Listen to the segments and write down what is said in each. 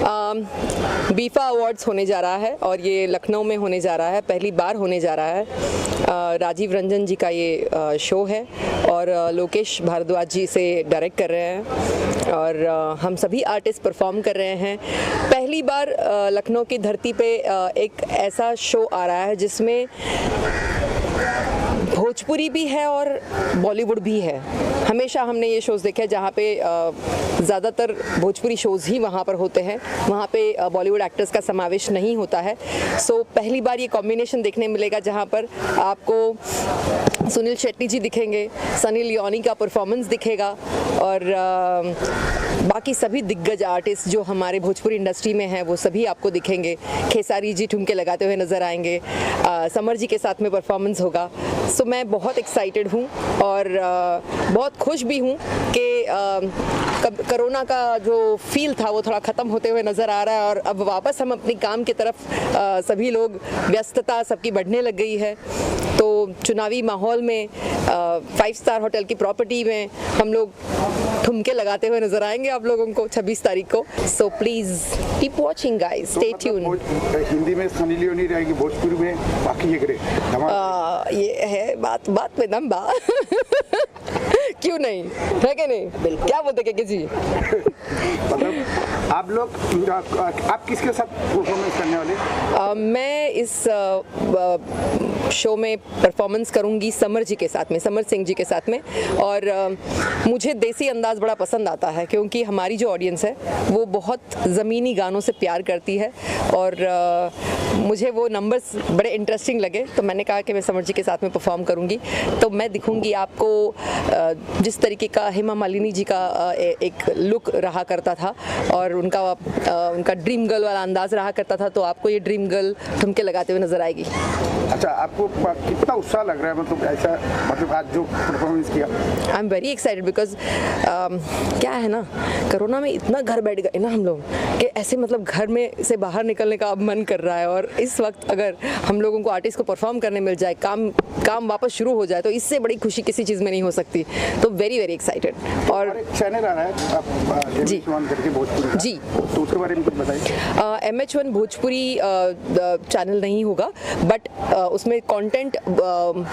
बीफा awards होने जा रहा है और ये लखनऊ में होने जा रहा है, पहली बार होने जा रहा है। राजीव रंजन जी का ये शो है और लोकेश भारद्वाज जी इसे डायरेक्ट कर रहे हैं और हम सभी आर्टिस्ट परफॉर्म कर रहे हैं। पहली बार लखनऊ की धरती पे एक ऐसा शो आ रहा है जिसमें भोजपुरी भी है और बॉलीवुड भी है। हमेशा हमने ये शोज़ देखे हैं जहाँ पे ज़्यादातर भोजपुरी शोज़ ही वहाँ पर होते हैं, वहाँ पे बॉलीवुड एक्टर्स का समावेश नहीं होता है। सो पहली बार ये कॉम्बिनेशन देखने मिलेगा जहाँ पर आपको सुनील शेट्टी जी दिखेंगे, सनी लियोनी का परफॉर्मेंस दिखेगा और बाकी सभी दिग्गज आर्टिस्ट जो हमारे भोजपुरी इंडस्ट्री में हैं वो सभी आपको दिखेंगे। खेसारी जी ठुमके लगाते हुए नज़र आएंगे, समर जी के साथ में परफॉर्मेंस होगा। सो मैं बहुत एक्साइटेड हूँ और बहुत खुश भी हूँ कि कोरोना का जो फील था वो थोड़ा ख़त्म होते हुए नज़र आ रहा है और अब वापस हम अपनी काम की तरफ सभी लोग, व्यस्तता सबकी बढ़ने लग गई है। तो चुनावी माहौल में 5 स्टार होटल की प्रॉपर्टी में हम लोग ठुमके लगाते हुए नजर आएंगे आप लोगों को 26 तारीख को। So please keep watching guys, stay tune. Hindi में सनी लियोनी रहेगी, भोजपुरी में बाकी ये है बात पे दम बा क्यों नहीं है कि नहीं, क्या बोलते के जी? मतलब आप किसके साथ परफॉर्मेंस करने वाले? मैं इस शो में परफॉर्मेंस करूंगी समर जी के साथ में, समर सिंह जी के साथ में। और मुझे देसी अंदाज़ बड़ा पसंद आता है क्योंकि हमारी जो ऑडियंस है वो बहुत ज़मीनी गानों से प्यार करती है और मुझे वो नंबर्स बड़े इंटरेस्टिंग लगे तो मैंने कहा कि मैं समर जी के साथ में परफॉर्म करूंगी। तो मैं दिखूंगी आपको जिस तरीके का हेमा मालिनी जी का एक लुक रहा करता था और उनका ड्रीम गर्ल वाला अंदाज़ रहा करता था, तो आपको ये ड्रीम गर्ल ठुमके लगाते हुए नजर आएगी। अच्छा, आपको कितना उत्साह लग रहा है, मतलब ऐसा, मतलब आज जो परफॉर्मेंस किया? I am very excited because क्या है ना, कोरोना में इतना घर बैठ गए ना हम लोग कि ऐसे मतलब घर में से बाहर निकलने का अब मन कर रहा है और इस वक्त अगर हम लोगों को आर्टिस्ट को परफॉर्म करने मिल जाए, काम वापस शुरू हो जाए, तो इससे बड़ी खुशी किसी चीज़ में नहीं हो सकती। तो वेरी वेरी एक्साइटेड। और चैनल आ रहा है आप जी जी, तो उसके बारे में कुछ बताइए। MH1 भोजपुरी चैनल नहीं होगा, बट उसमें कंटेंट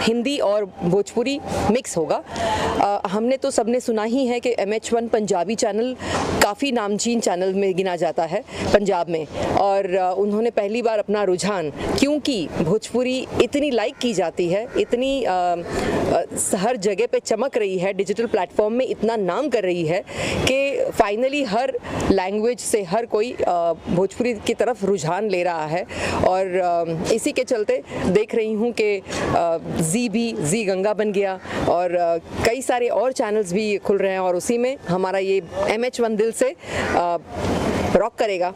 हिंदी और भोजपुरी मिक्स होगा। हमने तो सबने सुना ही है कि MH1 पंजाबी चैनल काफ़ी नामचीन चैनल में गिना जाता है पंजाब में, और उन्होंने पहली बार अपना रुझान, क्योंकि भोजपुरी इतनी लाइक की जाती है, इतनी हर जगह पे चमक रही है, डिजिटल प्लेटफॉर्म में इतना नाम कर रही है कि फाइनली हर लैंग्वेज से हर कोई भोजपुरी की तरफ रुझान ले रहा है। और इसी के चलते देख रही हूँ कि जी गंगा बन गया और कई सारे और चैनल्स भी खुल रहे हैं और उसी में हमारा ये MH1 दिल से रॉक करेगा।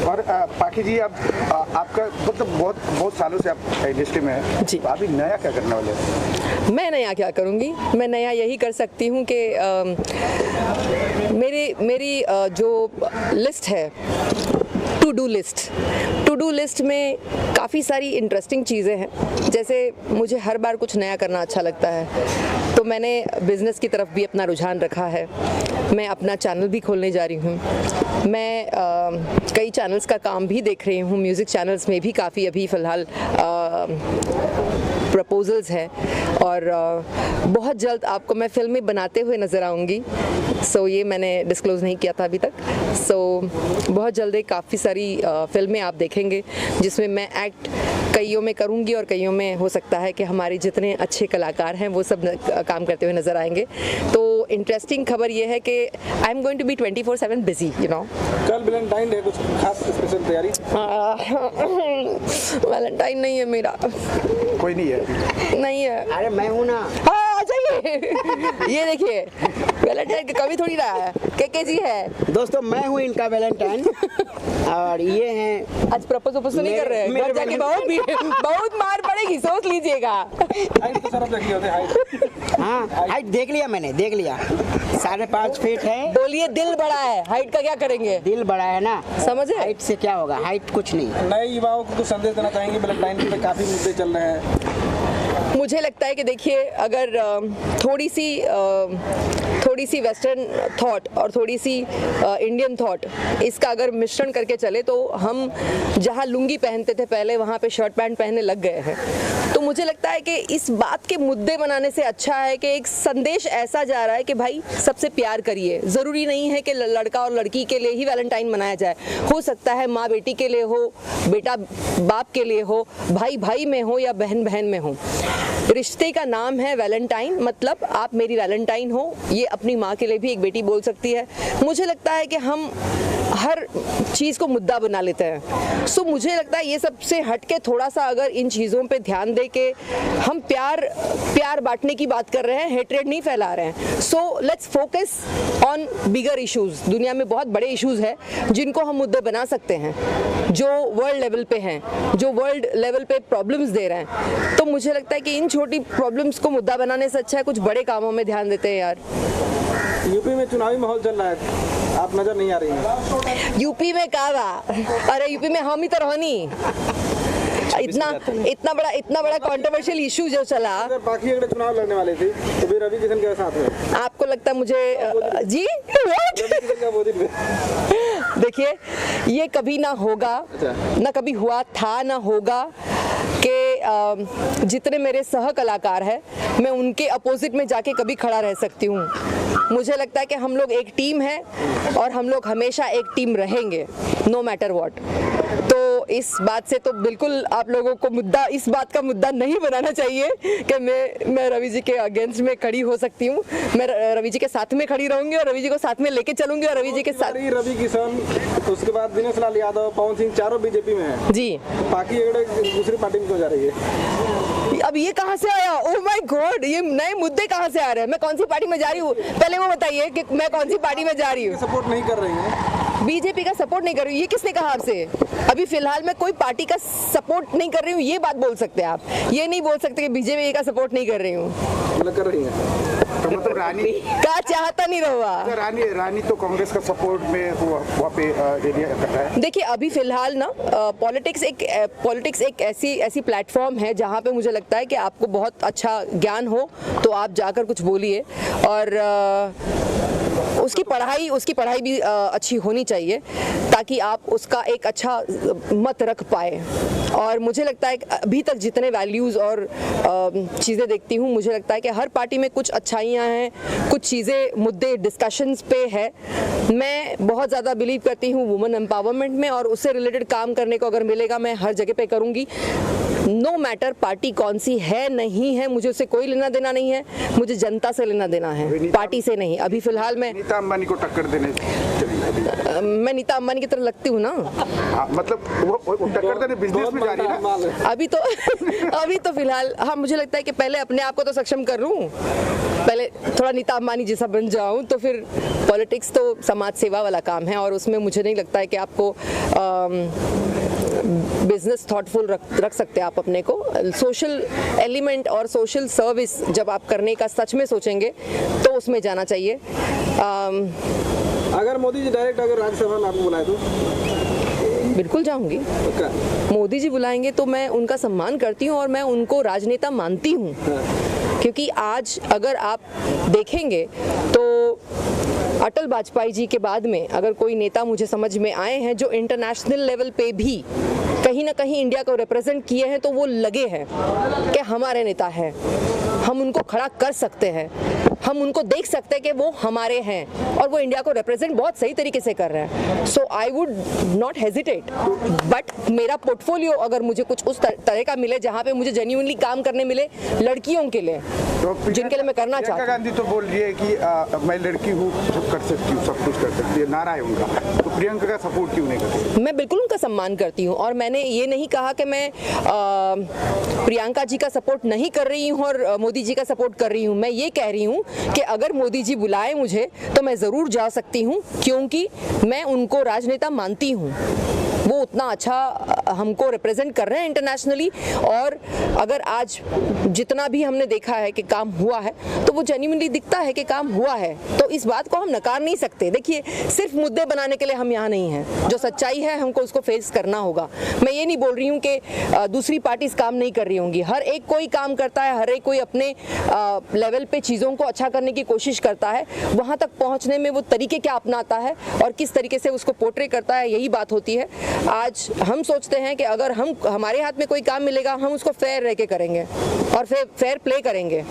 और पाखी जी, आपका मतलब बहुत सालों से आप इंडस्ट्री में हैं जी, तो अभी नया क्या करने वाले हैं? मैं नया क्या करूँगी, मैं नया यही कर सकती हूँ कि मेरी जो लिस्ट है, टू डू लिस्ट में काफ़ी सारी इंटरेस्टिंग चीज़ें हैं। जैसे मुझे हर बार कुछ नया करना अच्छा लगता है, तो मैंने बिज़नेस की तरफ भी अपना रुझान रखा है। मैं अपना चैनल भी खोलने जा रही हूँ। मैं कई चैनल्स का काम भी देख रही हूँ, म्यूज़िक चैनल्स में भी काफ़ी अभी फ़िलहाल प्रपोजल्स हैं और बहुत जल्द आपको मैं फिल्में बनाते हुए नज़र आऊँगी। सो ये मैंने डिस्क्लोज़ नहीं किया था अभी तक। सो बहुत जल्द काफ़ी सारी फिल्में आप देखेंगे जिसमें मैं एक्ट कईयों में करूँगी और कईयों में हो सकता है कि हमारे जितने अच्छे कलाकार हैं वो सब काम करते हुए नज़र आएंगे। तो इंटरेस्टिंग खबर ये है कि I am going to be 24/7 busy, you know. कल वैलेंटाइन डे, कुछ खास स्पेशल तैयारी? वैलेंटाइन नहीं है मेरा। कोई नहीं है? नहीं है। अरे मैं हूँ ना। हाँ, जाइए। ये देखिए, वैलेंटाइन की कमी थोड़ी रहा है, के जी है। दोस्तों, मैं हूँ इनका वैलेंटाइन और ये हैं। आज प्रपोज तो नहीं कर रहे हैं, घर जाके बहुत मार पड़ेगी, सोच लीजिएगा। हाइट तो सर देखी होती है। हाँ, हाइट देख लिया मैंने, देख लिया, 5.5 फीट है। बोलिए, दिल बड़ा है, हाइट का क्या करेंगे? दिल बड़ा है ना, समझे? हाइट से क्या होगा, हाइट कुछ नहीं। नए युवाओं को कुछ संदेश देना चाहेंगे? वैलेंटाइन पे काफी मुद्दे चल रहे हैं। मुझे लगता है कि देखिए, अगर थोड़ी सी वेस्टर्न थॉट और थोड़ी सी इंडियन थॉट, इसका अगर मिश्रण करके चले तो हम जहाँ लुंगी पहनते थे पहले वहाँ पे शर्ट पैंट पहनने लग गए हैं। तो मुझे लगता है कि इस बात के मुद्दे बनाने से अच्छा है कि एक संदेश ऐसा जा रहा है कि भाई सबसे प्यार करिए। ज़रूरी नहीं है कि लड़का और लड़की के लिए ही वैलेंटाइन मनाया जाए, हो सकता है माँ बेटी के लिए हो, बेटा बाप के लिए हो, भाई भाई में हो या बहन बहन में हो। रिश्ते का नाम है वैलेंटाइन, मतलब आप मेरी वैलेंटाइन हो। ये अपनी माँ के लिए भी एक बेटी बोल सकती है। मुझे लगता है कि हम हर चीज़ को मुद्दा बना लेते हैं। सो मुझे लगता है ये सबसे हट के थोड़ा सा अगर इन चीज़ों पे ध्यान दे के हम प्यार बांटने की बात कर रहे हैं, हेट्रेड नहीं फैला रहे हैं। So let's focus on bigger issues. दुनिया में बहुत बड़े इश्यूज हैं जिनको हम मुद्दे बना सकते हैं, जो वर्ल्ड लेवल पे हैं, जो वर्ल्ड लेवल पे प्रॉब्लम्स दे रहे हैं। तो मुझे लगता है कि इन छोटी प्रॉब्लम्स को मुद्दा बनाने से अच्छा है कुछ बड़े कामों में ध्यान देते हैं यार। यूपी में चुनावी माहौल चल रहा है, आप नजर नहीं आ रही हैं। यूपी में का बा? अरे यूपी में हम ही तो रहनी। इतना बड़ा कंट्रोवर्शियल इशू जो चला। अगर बाकी अगले चुनाव लड़ने वाले थे तो फिर रवि किशन के साथ में आपको लगता है मुझे जी रवि किशन का मोदी में देखिए, ये कभी ना होगा, ना कभी हुआ था, ना होगा कि जितने मेरे सह कलाकार हैं मैं उनके अपोजिट में जाके कभी खड़ा रह सकती हूँ। मुझे लगता है कि हम लोग एक टीम है और हम लोग हमेशा एक टीम रहेंगे, नो मैटर व्हाट। तो इस बात से तो बिल्कुल आप लोगों को इस बात का मुद्दा नहीं बनाना चाहिए कि मैं रवि जी के अगेंस्ट में खड़ी हो सकती हूँ। मैं रवि जी के साथ में खड़ी रहूंगी और रवि जी को साथ में लेके चलूंगी और रवि जी के साथ। रवि किशन, उसके बाद दिनेश लाल यादव, पवन सिंह, चारों बीजेपी में है जी। बाकी अगले दूसरी पार्टी में क्यों जा रही है? अब ये कहाँ से आया? ओह माय गॉड, ये नए मुद्दे कहाँ से आ रहे हैं? मैं कौन सी पार्टी में जा रही हूँ पहले वो बताइए कि मैं कौन सी पार्टी में जा रही हूँ। सपोर्ट नहीं कर रही है बीजेपी का सपोर्ट नहीं कर रही हूँ, ये किसने कहा आपसे? अभी फिलहाल मैं कोई पार्टी का सपोर्ट नहीं कर रही हूँ, ये बात बोल सकते हैं आप। ये नहीं बोल सकते कि बीजेपी का सपोर्ट नहीं कर रही हूँ। कर रही है तो मतलब रानी का चाहता नहीं रहा। रानी तो कांग्रेस का सपोर्ट में वहाँ पे एरिया करता है। देखिए अभी फिलहाल ना पॉलिटिक्स एक ऐसी प्लेटफॉर्म है जहाँ पे मुझे लगता है कि आपको बहुत अच्छा ज्ञान हो तो आप जाकर कुछ बोलिए, और उसकी पढ़ाई भी अच्छी होनी चाहिए ताकि आप उसका एक अच्छा मत रख पाए। और मुझे लगता है अभी तक जितने वैल्यूज़ और चीज़ें देखती हूँ, मुझे लगता है कि हर पार्टी में कुछ अच्छाइयाँ हैं, कुछ चीज़ें मुद्दे डिस्कशंस पे है। मैं बहुत ज़्यादा बिलीव करती हूँ वुमेन एम्पावरमेंट में, और उससे रिलेटेड काम करने को अगर मिलेगा मैं हर जगह पे करूँगी। नो मैटर पार्टी कौन सी है नहीं है, मुझे उससे कोई लेना देना नहीं है, मुझे जनता से लेना देना है, पार्टी से नहीं। अभी फिलहाल मैं नीता अंबानी को टक्कर देने मैं नीता अंबानी की तरह लगती हूँ ना। मतलब वो टक्कर देने बिजनेस में जा रही है ना अभी तो फिलहाल हाँ, मुझे लगता है कि पहले अपने आप को तो सक्षम कर लूँ, पहले थोड़ा नीता अंबानी जैसा बन जाऊँ, तो फिर पॉलिटिक्स तो समाज सेवा वाला काम है और उसमें मुझे नहीं लगता है कि आपको बिजनेस थॉटफुल रख सकते हैं आप अपने को। सोशल एलिमेंट और सोशल सर्विस जब आप करने का सच में सोचेंगे तो उसमें जाना चाहिए। अगर मोदी जी डायरेक्ट अगर राज्यसभा में आपको बुलाए तो बिल्कुल जाऊंगी। मोदी जी बुलाएंगे तो मैं उनका सम्मान करती हूँ और मैं उनको राजनेता मानती हूँ, क्योंकि आज अगर आप देखेंगे तो अटल वाजपेयी जी के बाद में अगर कोई नेता मुझे समझ में आए हैं जो इंटरनेशनल लेवल पे भी कहीं ना कहीं इंडिया को रिप्रेजेंट किए हैं, तो वो लगे हैं कि हमारे नेता हैं, हम उनको खड़ा कर सकते हैं, हम उनको देख सकते हैं कि वो हमारे हैं और वो इंडिया को रिप्रेजेंट बहुत सही तरीके से कर रहे हैं। So I would not hesitate, but मेरा पोर्टफोलियो अगर मुझे कुछ उस तरह का मिले जहाँ पे मुझे जेन्युइनली काम करने मिले लड़कियों के लिए, तो जिनके लिए मैं करना चाहती हूँ। गांधी तो बोल रही है कि मैं लड़की हूँ, कर सकती हूँ, सब कुछ कर सकती है, नारा है उनका, तो प्रियंका का सपोर्ट क्यों नहीं करती? मैं बिल्कुल उनका सम्मान करती हूँ और मैंने ये नहीं कहा कि मैं प्रियंका जी का सपोर्ट नहीं कर रही हूँ और मोदी जी का सपोर्ट कर रही हूँ। मैं ये कह रही हूँ कि अगर मोदी जी बुलाए मुझे तो मैं ज़रूर जा सकती हूँ, क्योंकि मैं उनको राजनेता मानती हूँ। वो उतना अच्छा हमको रिप्रेजेंट कर रहे हैं इंटरनेशनली। और अगर आज जितना भी हमने देखा है कि काम हुआ है तो वो जेन्युइनली दिखता है कि काम हुआ है, तो इस बात को हम नकार नहीं सकते। देखिए, सिर्फ मुद्दे बनाने के लिए हम यहाँ नहीं हैं, जो सच्चाई है हमको उसको फेस करना होगा। मैं ये नहीं बोल रही हूँ कि दूसरी पार्टीज काम नहीं कर रही होंगी, हर एक कोई काम करता है, हर एक कोई अपने लेवल पे चीज़ों को अच्छा करने की कोशिश करता है। वहाँ तक पहुँचने में वो तरीके क्या अपनाता है और किस तरीके से उसको पोर्ट्रे करता है, यही बात होती है। आज हम सोचते हैं कि अगर हमारे हाथ में कोई काम मिलेगा हम उसको फेयर रह के करेंगे और फेयर प्ले करेंगे।